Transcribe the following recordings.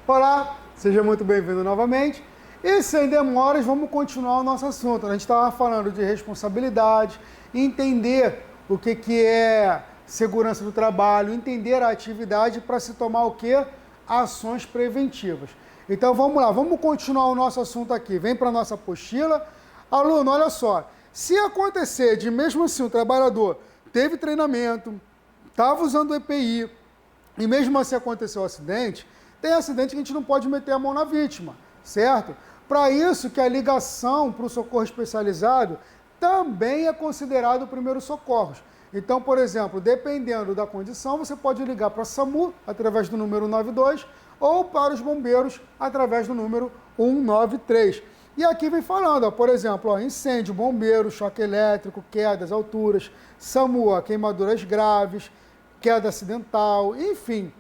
Olá, seja muito bem-vindo novamente. E sem demoras, vamos continuar o nosso assunto. A gente estava falando de responsabilidade, entender o que é segurança do trabalho, entender a atividade para se tomar o quê? Ações preventivas. Então vamos lá, vamos continuar o nosso assunto aqui. Vem para a nossa apostila. Aluno, olha só, se acontecer de mesmo assim o trabalhador teve treinamento, estava usando o EPI, e mesmo assim aconteceu o acidente, tem acidente que a gente não pode meter a mão na vítima, certo? Para isso que a ligação para o socorro especializado também é considerado primeiro socorros. Então, por exemplo, dependendo da condição, você pode ligar para a SAMU através do número 92 ou para os bombeiros através do número 193. E aqui vem falando, ó, por exemplo, ó, incêndio, bombeiro, choque elétrico, quedas, alturas, SAMU, queimaduras graves, queda acidental, enfim.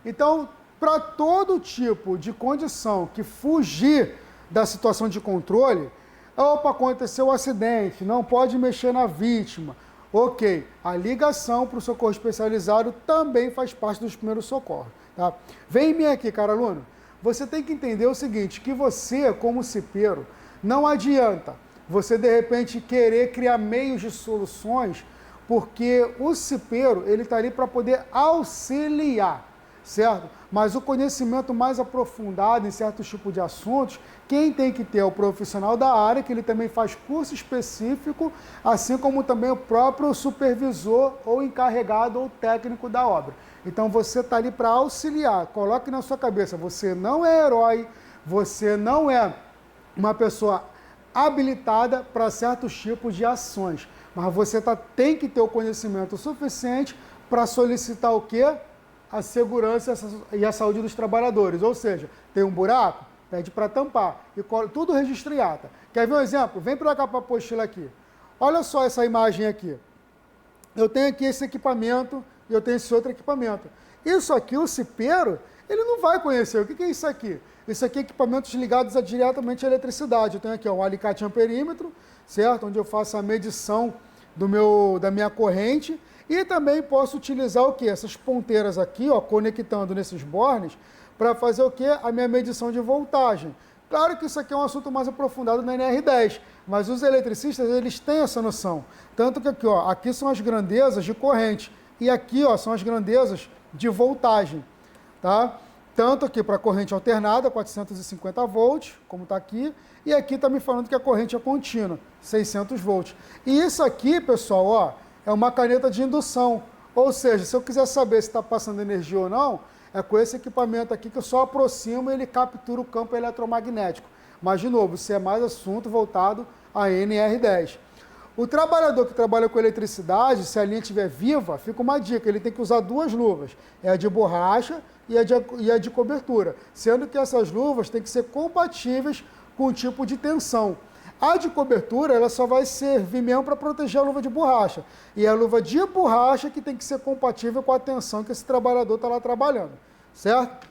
Então, para todo tipo de condição que fugir da situação de controle, opa, aconteceu um acidente, não pode mexer na vítima. Ok, a ligação para o socorro especializado também faz parte dos primeiros socorros. Tá? Vem em mim aqui, cara aluno. Você tem que entender o seguinte, que você, como cipeiro, não adianta você, de repente, querer criar meios de soluções, porque o cipeiro, ele está ali para poder auxiliar, certo? Mas o conhecimento mais aprofundado em certos tipos de assuntos, quem tem que ter é o profissional da área, que ele também faz curso específico, assim como também o próprio supervisor ou encarregado ou técnico da obra. Então você está ali para auxiliar. Coloque na sua cabeça, você não é herói, você não é uma pessoa habilitada para certos tipos de ações, mas você tem que ter o conhecimento suficiente para solicitar o quê? A segurança e a saúde dos trabalhadores. Ou seja, tem um buraco, pede para tampar. E tudo registra em ata. Quer ver um exemplo? Vem para cá para a apostila aqui. Olha só essa imagem aqui. Eu tenho aqui esse equipamento e eu tenho esse outro equipamento. Isso aqui, o cipeiro, ele não vai conhecer. O que é isso aqui? Isso aqui é equipamentos ligados diretamente à eletricidade. Eu tenho aqui ó, um alicate amperímetro, certo? Onde eu faço a medição da minha corrente. E também posso utilizar o quê? Essas ponteiras aqui, ó, conectando nesses bornes, para fazer o quê? A minha medição de voltagem. Claro que isso aqui é um assunto mais aprofundado na NR10, mas os eletricistas, eles têm essa noção. Tanto que aqui, ó, aqui são as grandezas de corrente, e aqui, ó, são as grandezas de voltagem, tá? Tanto aqui para a corrente alternada, 450 volts, como está aqui, e aqui está me falando que a corrente é contínua, 600 volts. E isso aqui, pessoal, ó, é uma caneta de indução, ou seja, se eu quiser saber se está passando energia ou não, é com esse equipamento aqui que eu só aproximo e ele captura o campo eletromagnético. Mas, de novo, isso é mais assunto voltado à NR10. O trabalhador que trabalha com eletricidade, se a linha estiver viva, fica uma dica, ele tem que usar duas luvas, é a de borracha e a de cobertura, sendo que essas luvas têm que ser compatíveis com o tipo de tensão. A de cobertura, ela só vai servir mesmo para proteger a luva de borracha. E é a luva de borracha que tem que ser compatível com a tensão que esse trabalhador está lá trabalhando, certo?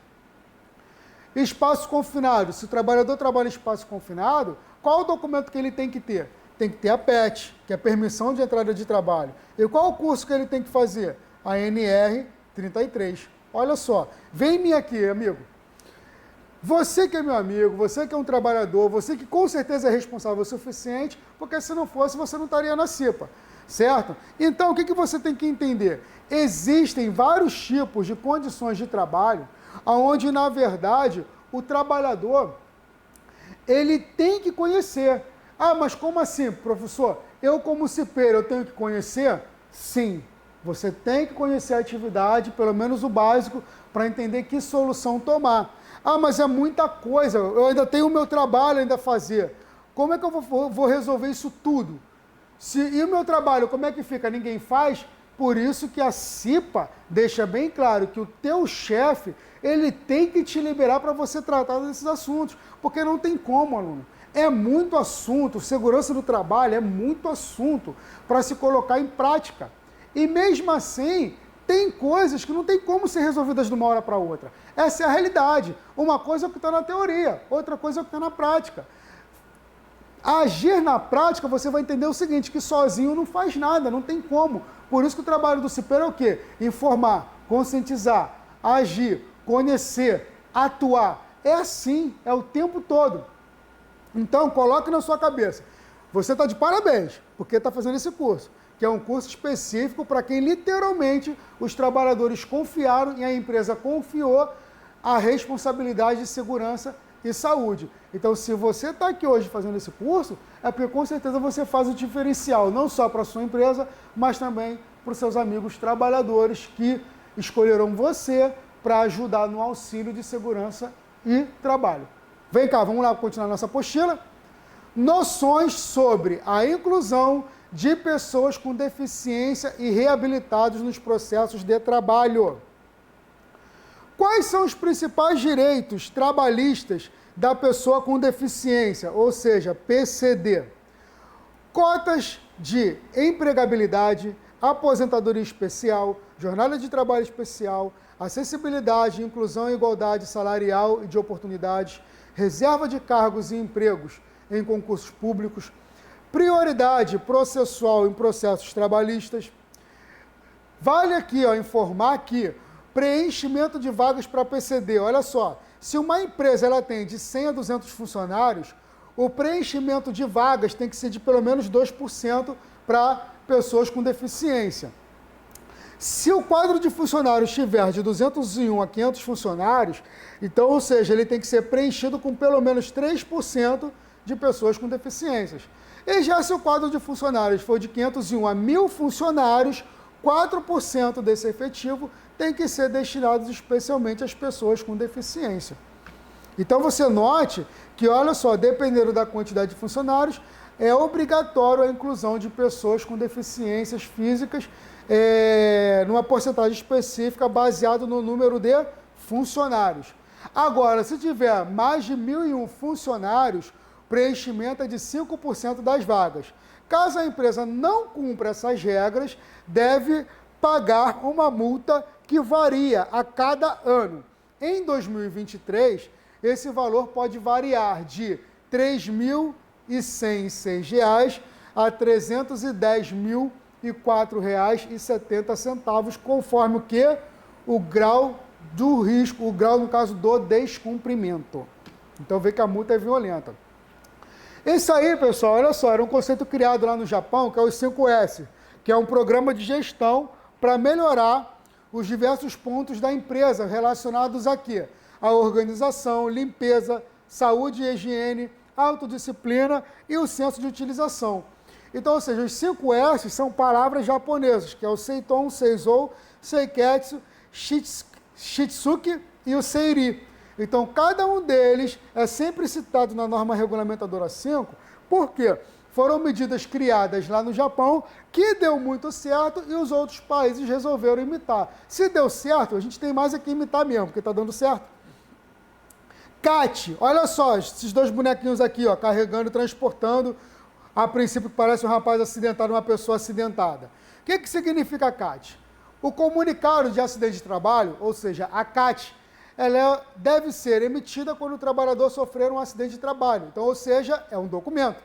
Espaço confinado. Se o trabalhador trabalha em espaço confinado, qual o documento que ele tem que ter? Tem que ter a PET, que é a Permissão de Entrada de Trabalho. E qual o curso que ele tem que fazer? A NR33. Olha só, vem em mim aqui, amigo. Você que é meu amigo, você que é um trabalhador, você que com certeza é responsável o suficiente, porque se não fosse, você não estaria na CIPA, certo? Então, o que você tem que entender? Existem vários tipos de condições de trabalho, onde, na verdade, o trabalhador, ele tem que conhecer. Ah, mas como assim, professor? Eu, como cipeiro, eu tenho que conhecer? Sim, você tem que conhecer a atividade, pelo menos o básico, para entender que solução tomar. Ah, mas é muita coisa, eu ainda tenho o meu trabalho ainda a fazer. Como é que eu vou resolver isso tudo? E o meu trabalho, como é que fica? Ninguém faz? Por isso que a CIPA deixa bem claro que o teu chefe, ele tem que te liberar para você tratar desses assuntos, porque não tem como, aluno. É muito assunto, segurança do trabalho é muito assunto para se colocar em prática. E mesmo assim, tem coisas que não tem como ser resolvidas de uma hora para outra. Essa é a realidade. Uma coisa é o que está na teoria, outra coisa é o que está na prática. Agir na prática, você vai entender o seguinte, que sozinho não faz nada, não tem como. Por isso que o trabalho do cipeiro é o quê? Informar, conscientizar, agir, conhecer, atuar. É assim, é o tempo todo. Então, coloque na sua cabeça. Você está de parabéns, porque está fazendo esse curso, que é um curso específico para quem literalmente os trabalhadores confiaram e a empresa confiou a responsabilidade de segurança e saúde. Então, se você está aqui hoje fazendo esse curso, é porque com certeza você faz o diferencial, não só para a sua empresa, mas também para os seus amigos trabalhadores que escolheram você para ajudar no auxílio de segurança e trabalho. Vem cá, vamos lá continuar nossa apostila. Noções sobre a inclusão de pessoas com deficiência e reabilitados nos processos de trabalho. Quais são os principais direitos trabalhistas da pessoa com deficiência, ou seja, PCD? Cotas de empregabilidade, aposentadoria especial, jornada de trabalho especial, acessibilidade, inclusão e igualdade salarial e de oportunidades, reserva de cargos e empregos em concursos públicos, prioridade processual em processos trabalhistas. Vale aqui informar que preenchimento de vagas para PCD, olha só, se uma empresa ela tem de 100 a 200 funcionários, o preenchimento de vagas tem que ser de pelo menos 2% para pessoas com deficiência. Se o quadro de funcionários estiver de 201 a 500 funcionários, então, ou seja, ele tem que ser preenchido com pelo menos 3% de pessoas com deficiências. E já se o quadro de funcionários for de 501 a 1.000 funcionários, 4% desse efetivo tem que ser destinado especialmente às pessoas com deficiência. Então você note que, olha só, dependendo da quantidade de funcionários, é obrigatório a inclusão de pessoas com deficiências físicas numa porcentagem específica baseado no número de funcionários. Agora, se tiver mais de 1.001 funcionários, preenchimento é de 5% das vagas. Caso a empresa não cumpra essas regras, deve pagar uma multa que varia a cada ano. Em 2023, esse valor pode variar de R$ 3.106 a R$ 310.004,70, conforme o que? O grau do risco, o grau, no caso, do descumprimento. Então, vê que a multa é violenta. Isso aí, pessoal, olha só, era um conceito criado lá no Japão, que é o 5S, que é um programa de gestão para melhorar os diversos pontos da empresa relacionados aqui: a organização, limpeza, saúde e higiene, autodisciplina e o senso de utilização. Então, ou seja, os 5S são palavras japonesas, que é o Seiton, Seizou, Seiketsu, Shitsuki e o Seiri. Então, cada um deles é sempre citado na norma regulamentadora 5, porque foram medidas criadas lá no Japão que deu muito certo e os outros países resolveram imitar. Se deu certo, a gente tem mais aqui imitar mesmo, porque está dando certo. CAT, olha só, esses dois bonequinhos aqui, ó, carregando, transportando, a princípio parece um rapaz acidentado, uma pessoa acidentada. O que significa CAT? O comunicado de acidente de trabalho, ou seja, a CAT, ela deve ser emitida quando o trabalhador sofrer um acidente de trabalho. Então, ou seja, é um documento.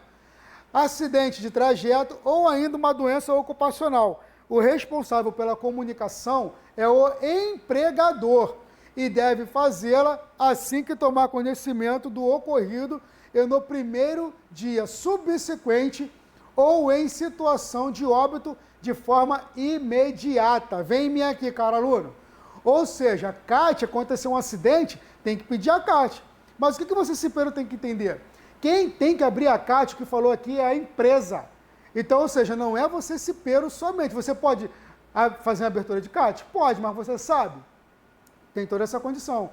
Acidente de trajeto ou ainda uma doença ocupacional. O responsável pela comunicação é o empregador e deve fazê-la assim que tomar conhecimento do ocorrido e no primeiro dia subsequente ou em situação de óbito de forma imediata. Vem em mim aqui, cara aluno. Ou seja, a CAT, aconteceu um acidente, tem que pedir a CAT. Mas o que você, cipeiro, tem que entender? Quem tem que abrir a CAT, o que falou aqui, é a empresa. Então, ou seja, não é você, cipeiro, somente. Você pode fazer uma abertura de CAT? Pode, mas você sabe. Tem toda essa condição.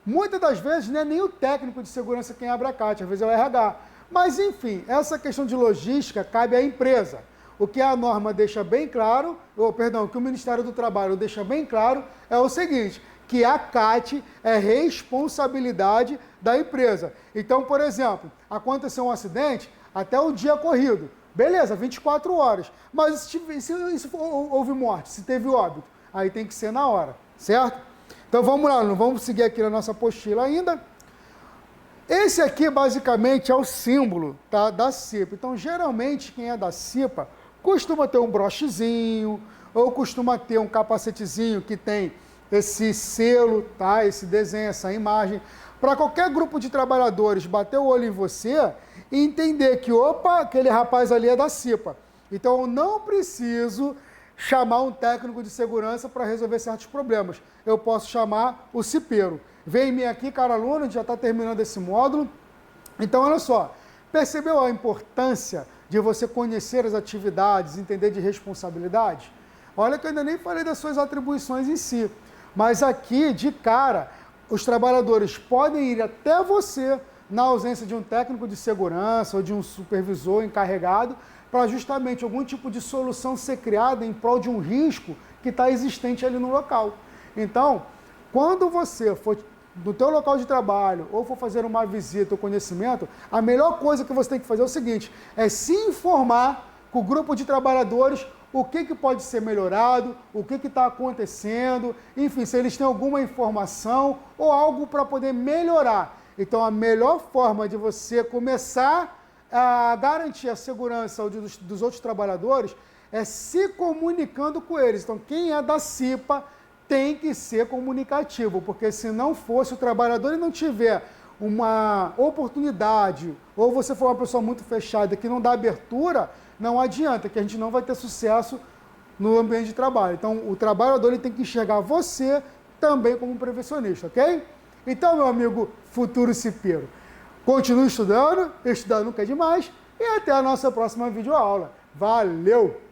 Muitas das vezes não é nem o técnico de segurança quem abre a CAT, às vezes é o RH. Mas, enfim, essa questão de logística cabe à empresa. O que a norma deixa bem claro, o que o Ministério do Trabalho deixa bem claro, é o seguinte, que a CAT é responsabilidade da empresa. Então, por exemplo, aconteceu um acidente, até o dia corrido, beleza, 24 horas, mas se houve morte, se teve óbito, aí tem que ser na hora, certo? Então vamos lá, não vamos seguir aqui na nossa apostila ainda. Esse aqui, basicamente, é o símbolo, tá, da CIPA. Então, geralmente, quem é da CIPA costuma ter um brochezinho, ou costuma ter um capacetezinho que tem esse selo, tá? Esse desenho, essa imagem, para qualquer grupo de trabalhadores bater o olho em você e entender que, opa, aquele rapaz ali é da CIPA. Então, eu não preciso chamar um técnico de segurança para resolver certos problemas. Eu posso chamar o cipeiro. Vem em mim aqui, cara aluno, a gente já está terminando esse módulo. Então, olha só, percebeu a importância de você conhecer as atividades, entender de responsabilidade? Olha que eu ainda nem falei das suas atribuições em si, mas aqui, de cara, os trabalhadores podem ir até você na ausência de um técnico de segurança ou de um supervisor encarregado para justamente algum tipo de solução ser criada em prol de um risco que está existente ali no local. Então, quando você for no teu local de trabalho ou for fazer uma visita ou conhecimento, a melhor coisa que você tem que fazer é o seguinte, é se informar com o grupo de trabalhadores o que pode ser melhorado, o que está acontecendo, enfim, se eles têm alguma informação ou algo para poder melhorar. Então, a melhor forma de você começar a garantir a segurança dos outros trabalhadores é se comunicando com eles. Então, quem é da CIPA tem que ser comunicativo, porque se não fosse o trabalhador e não tiver uma oportunidade, ou você for uma pessoa muito fechada que não dá abertura, não adianta, que a gente não vai ter sucesso no ambiente de trabalho. Então, o trabalhador ele tem que enxergar você também como um prevencionista, ok? Então, meu amigo futuro cipeiro, continue estudando, estudar nunca é demais, e até a nossa próxima videoaula. Valeu!